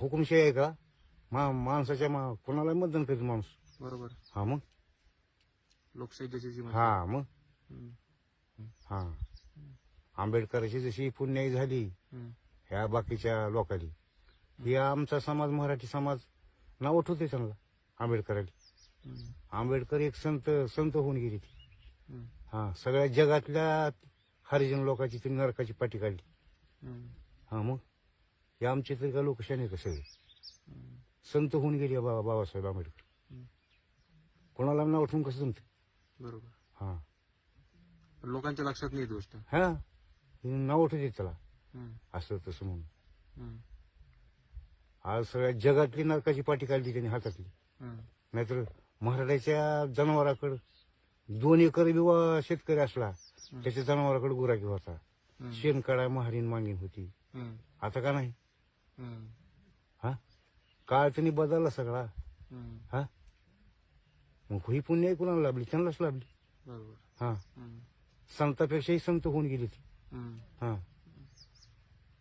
हुकुमशाही आहे का? माणसाच्या कोणाला मतदान करीत माणूस. बरोबर. हा मग. लोकशाही जशी हा मग. हा आंबेडकरांची जशी पुण्याई झाली ह्या बाकीच्या लोकांनी, ही आमचा समाज मराठी समाज नाव उठवते चांगला आंबेडकरांनी. आंबेडकर एक संत संत होऊन गेली ती. हा सगळ्या जगातल्या हरिजन लोकांची ती नरकाची पाठी काढली. हा मग हे आमचे तरी का लोकशाही का सगळे संत होऊन गेली बाबासाहेब आंबेडकर. कोणाला नाव उठवून कसं जमते. बरोबर. हा पण लोकांच्या लक्षात नाही ही गोष्ट. हा नाव उठवते त्याला असं तसं म्हणून. आज सगळ्या जगातली नरकाची पाठी काढली त्यांनी हातातली. नाहीतर मराठ्याच्या जनावराकडे 2 एकर बी शेतकरी असला त्याच्या जनावराकडे गुराखी होता. शेण काढा महारीन मागणी होती. आता का नाही. हा काळ त्यांनी बदलला सगळा. हा मग ही पुण्य कुणाला लाभली, त्यांनाच लाभली. बरोबर. हा संतापेक्षाही संत होऊन गेली ती. हा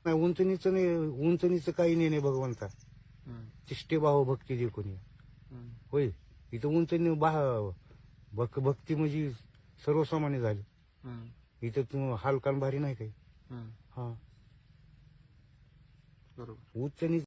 नाही उंचणीचं नाही, उंचणीचं काही नाही भगवंता. तिष्ठे भाव भक्ती दे कोणी. होय इथं उंचणी भक्ती म्हणजे सर्वसामान्य झाली. इथं तू हलकान भारी नाही काही. हा बरोबर. उंचणी